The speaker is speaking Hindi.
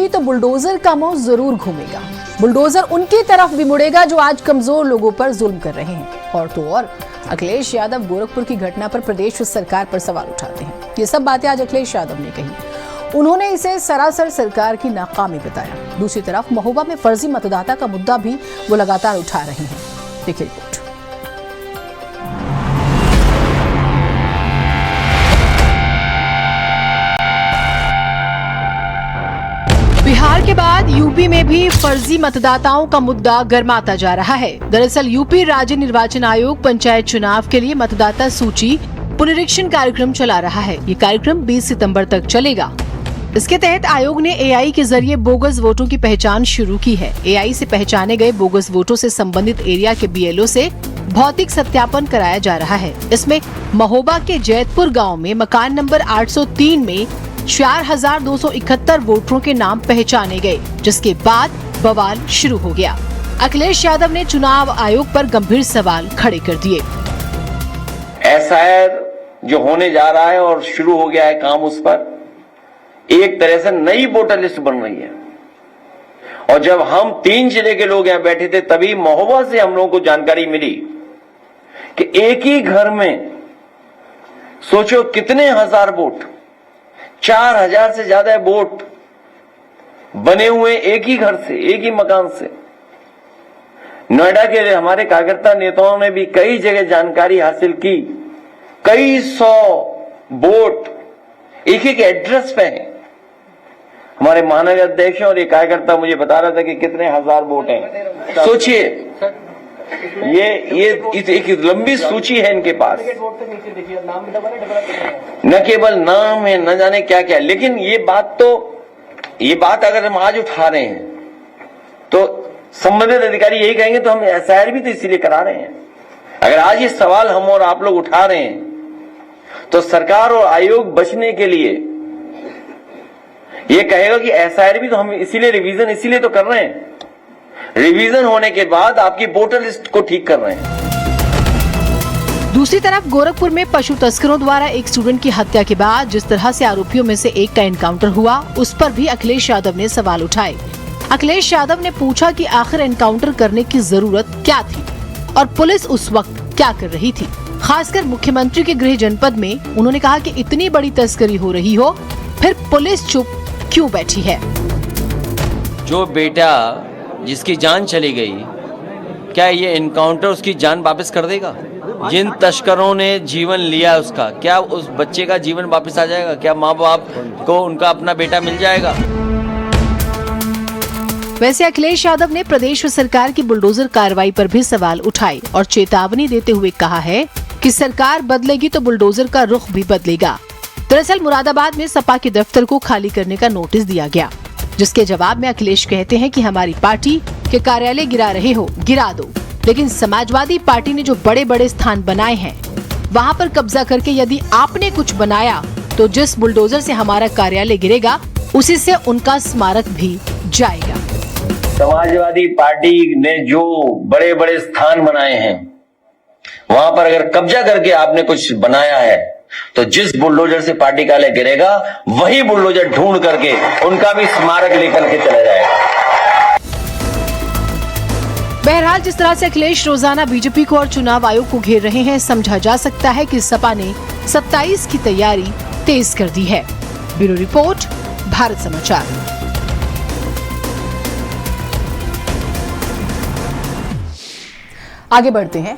बदलेगी तो बुलडोजर का मुंह जरूर घूमेगा। बुलडोजर उनकी तरफ भी मुड़ेगा जो आज कमजोर लोगों पर जुल्म कर रहे हैं। और तो और अखिलेश यादव गोरखपुर की घटना पर प्रदेश सरकार पर सवाल उठाते हैं। ये सब बातें आज अखिलेश यादव ने कही। उन्होंने इसे सरासर सरकार की नाकामी बताया। दूसरी तरफ महोबा में फर्जी मतदाता का मुद्दा भी वो लगातार उठा रहे हैं। देखिए रिपोर्ट। बिहार के बाद यूपी में भी फर्जी मतदाताओं का मुद्दा गर्माता जा रहा है। दरअसल यूपी राज्य निर्वाचन आयोग पंचायत चुनाव के लिए मतदाता सूची पुनरीक्षण कार्यक्रम चला रहा है। ये कार्यक्रम 20 सितंबर तक चलेगा। इसके तहत आयोग ने एआई के जरिए बोगस वोटों की पहचान शुरू की है। एआई से पहचाने गए बोगस वोटों से संबंधित एरिया के बीएलओ से भौतिक सत्यापन कराया जा रहा है। इसमें महोबा के जैतपुर गाँव में मकान नंबर 803 में 4271 वोटरों के नाम पहचाने गए, जिसके बाद बवाल शुरू हो गया। अखिलेश यादव ने चुनाव आयोग पर गंभीर सवाल खड़े कर दिए। एसआईआर जो होने जा रहा है और शुरू हो गया है काम, उस पर एक तरह से नई वोटर लिस्ट बन रही है। और जब हम 3 जिले के लोग यहां बैठे थे तभी महोबा से हम लोगों को जानकारी मिली कि एक ही घर में सोचो कितने हजार वोट, 4000 से ज्यादा वोट बने हुए एक ही घर से, एक ही मकान से। नोएडा के हमारे कार्यकर्ता नेताओं ने भी कई जगह जानकारी हासिल की। कई 100 वोट एक एक एड्रेस पे हैं। हमारे महानगर अध्यक्ष और एक कार्यकर्ता मुझे बता रहा था कि कितने हजार वोट हैं। सोचिए, ये एक लंबी सूची है इनके पास। न केवल नाम है, न जाने क्या क्या। लेकिन ये बात अगर हम आज उठा रहे हैं तो संबंधित अधिकारी यही कहेंगे तो हम एसआईआर भी तो इसीलिए करा रहे हैं। अगर आज ये सवाल हम और आप लोग उठा रहे हैं तो सरकार और आयोग बचने के लिए ये कहेगा कि एसआईआर भी तो हम इसीलिए रिवीजन इसीलिए तो कर रहे हैं। रिवीजन होने के बाद आपकी वोटर लिस्ट को ठीक कर रहे हैं। दूसरी तरफ गोरखपुर में पशु तस्करों द्वारा एक स्टूडेंट की हत्या के बाद जिस तरह से आरोपियों में से एक का एनकाउंटर हुआ, उस पर भी अखिलेश यादव ने सवाल उठाए। अखिलेश यादव ने पूछा कि आखिर एनकाउंटर करने की जरूरत क्या थी और पुलिस उस वक्त क्या कर रही थी। खासकर मुख्यमंत्री के गृह जनपद में उन्होंने कहा कि इतनी बड़ी तस्करी हो रही हो, फिर पुलिस चुप क्यों बैठी है। जो बेटा जिसकी जान चली गई, क्या ये एनकाउंटर उसकी जान वापस कर देगा? जिन तस्करों ने जीवन लिया उसका, क्या उस बच्चे का जीवन वापस आ जाएगा? क्या माँ बाप को उनका अपना बेटा मिल जाएगा? वैसे अखिलेश यादव ने प्रदेश सरकार की बुलडोजर कार्रवाई पर भी सवाल उठाए और चेतावनी देते हुए कहा है कि सरकार बदलेगी तो बुलडोजर का रुख भी बदलेगा। दरअसल मुरादाबाद में सपा के दफ्तर को खाली करने का नोटिस दिया गया, जिसके जवाब में अखिलेश कहते हैं कि हमारी पार्टी के कार्यालय गिरा रहे हो, गिरा दो। लेकिन समाजवादी पार्टी ने जो बड़े बड़े स्थान बनाए हैं वहाँ पर कब्जा करके यदि आपने कुछ बनाया तो जिस बुलडोजर से हमारा कार्यालय गिरेगा उसी से उनका स्मारक भी जाएगा। समाजवादी पार्टी ने जो बड़े बड़े स्थान बनाए हैं वहां पर अगर कब्जा करके आपने कुछ बनाया है तो जिस बुलडोजर से पार्टी कार्यालय गिरेगा वही बुलडोजर ढूंढ करके उनका भी स्मारक लेकर के चला जाएगा। बहरहाल जिस तरह से अखिलेश रोजाना बीजेपी को और चुनाव आयोग को घेर रहे हैं, समझा जा सकता है कि सपा ने 27 की तैयारी तेज कर दी है। ब्यूरो रिपोर्ट, भारत समाचार। आगे बढ़ते हैं।